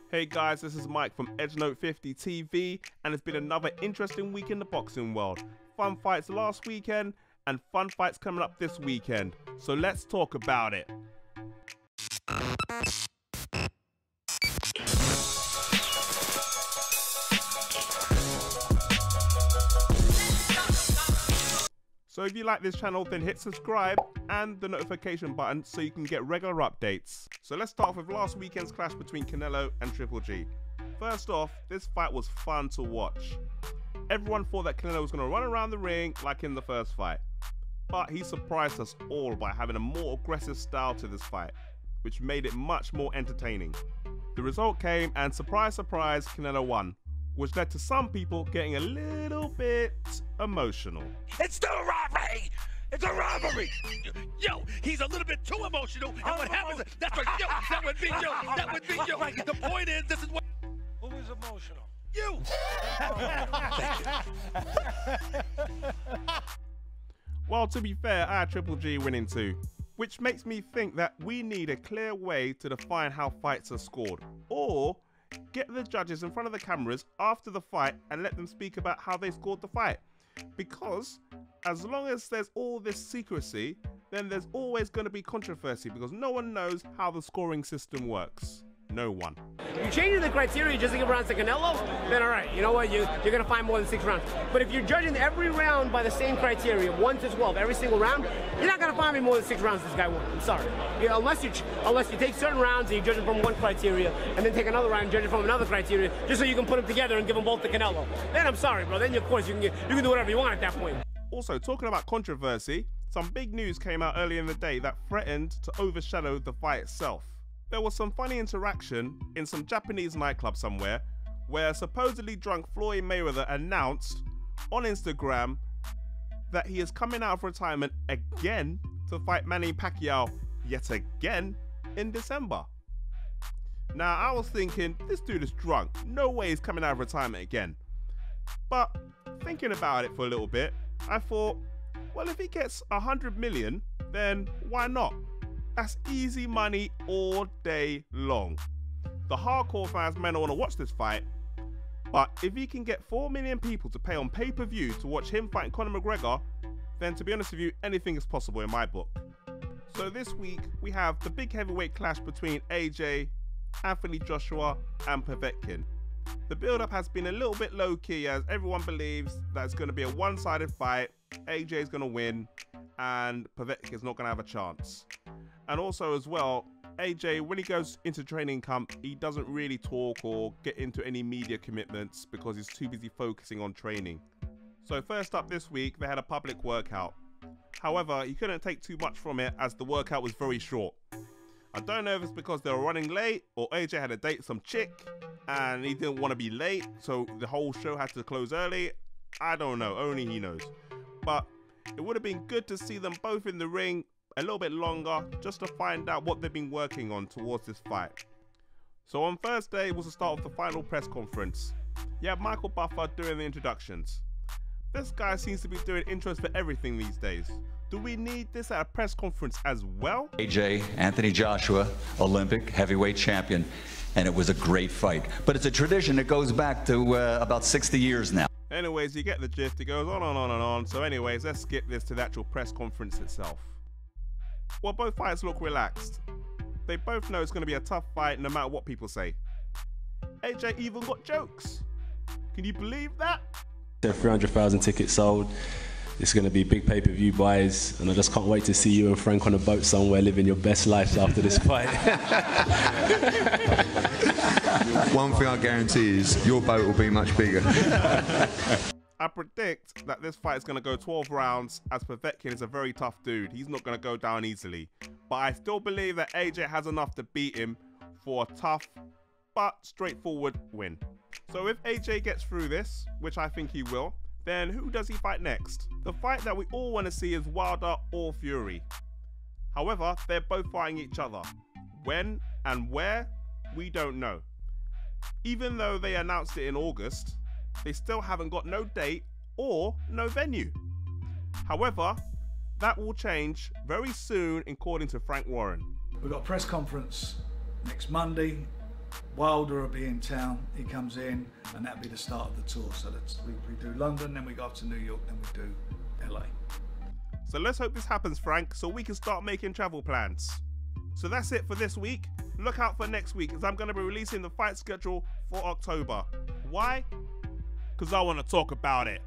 Hey guys, this is Mike from EdgeNote 50 TV, and it's been another interesting week in the boxing world. Fun fights last weekend, and fun fights coming up this weekend. So let's talk about it. So if you like this channel, then hit subscribe and the notification button so you can get regular updates. So let's start off with last weekend's clash between Canelo and Triple G. First off, this fight was fun to watch. Everyone thought that Canelo was going to run around the ring like in the first fight, but he surprised us all by having a more aggressive style to this fight, which made it much more entertaining. The result came, and surprise, surprise, Canelo won, which led to some people getting a little bit emotional. It's still a robbery! It's a robbery! Yo, he's a little bit too emotional, and what happens, that's what, yo, that would be yo, that would be yo. The point is, this is what... Who is emotional? You! Well, to be fair, I had Triple G winning too, which makes me think that we need a clear way to define how fights are scored, or get the judges in front of the cameras after the fight and let them speak about how they scored the fight. Because as long as there's all this secrecy, then there's always going to be controversy because no one knows how the scoring system works. No one. You're changing the criteria just to give rounds to Canelo, then all right, you know what, you're going to find more than 6 rounds. But if you're judging every round by the same criteria, 1 to 12, every single round, you're not going to find me more than 6 rounds this guy won. I'm sorry. Unless you take certain rounds and you judge them from one criteria, and then take another round and judge it from another criteria, just so you can put them together and give them both to Canelo. Then I'm sorry, bro. Then, of course, you can do whatever you want at that point. Also, talking about controversy, some big news came out earlier in the day that threatened to overshadow the fight itself. There was some funny interaction in some Japanese nightclub somewhere where supposedly drunk Floyd Mayweather announced on Instagram that he is coming out of retirement again to fight Manny Pacquiao yet again in December. Now, I was thinking, this dude is drunk. No way he's coming out of retirement again. But thinking about it for a little bit, I thought, well, if he gets 100 million, then why not? That's easy money all day long. The hardcore fans may not want to watch this fight, but if he can get 4 million people to pay on pay-per-view to watch him fighting Conor McGregor, then to be honest with you, anything is possible in my book. So this week, we have the big heavyweight clash between AJ, Anthony Joshua, and Povetkin. The build-up has been a little bit low-key as everyone believes that it's going to be a one-sided fight, AJ is going to win, and Povetkin is not going to have a chance. And also as well, AJ, when he goes into training camp, he doesn't really talk or get into any media commitments because he's too busy focusing on training. So first up this week, they had a public workout. However, he couldn't take too much from it as the workout was very short. I don't know if it's because they were running late or AJ had a date with some chick and he didn't want to be late, so the whole show had to close early. I don't know, only he knows. But it would have been good to see them both in the ring a little bit longer just to find out what they've been working on towards this fight. So on Thursday was the start of the final press conference. You have Michael Buffer doing the introductions. This guy seems to be doing intros for everything these days. Do we need this at a press conference as well? AJ, Anthony Joshua, Olympic heavyweight champion, and it was a great fight. But it's a tradition that goes back to about 60 years now. Anyways, you get the gist, it goes on and on and on. So anyways, let's skip this to the actual press conference itself. Well, both fights look relaxed. They both know it's going to be a tough fight no matter what people say. AJ even got jokes. Can you believe that? 300,000 tickets sold. It's going to be big pay-per-view buys, and I just can't wait to see you and Frank on a boat somewhere living your best life after this fight. One thing I guarantee is your boat will be much bigger. I predict that this fight is going to go 12 rounds as Povetkin is a very tough dude. He's not going to go down easily. But I still believe that AJ has enough to beat him for a tough but straightforward win. So if AJ gets through this, which I think he will, then who does he fight next? The fight that we all want to see is Wilder or Fury. However, they're both fighting each other. When and where, we don't know. Even though they announced it in August, they still haven't got no date or no venue. However, that will change very soon according to Frank Warren. We've got a press conference next Monday. Wilder will be in town, he comes in, and that'll be the start of the tour. So we do London, then we go up to New York, then we do LA. So let's hope this happens, Frank, so we can start making travel plans. So that's it for this week. Look out for next week, as I'm going to be releasing the fight schedule for October. Why? Because I want to talk about it.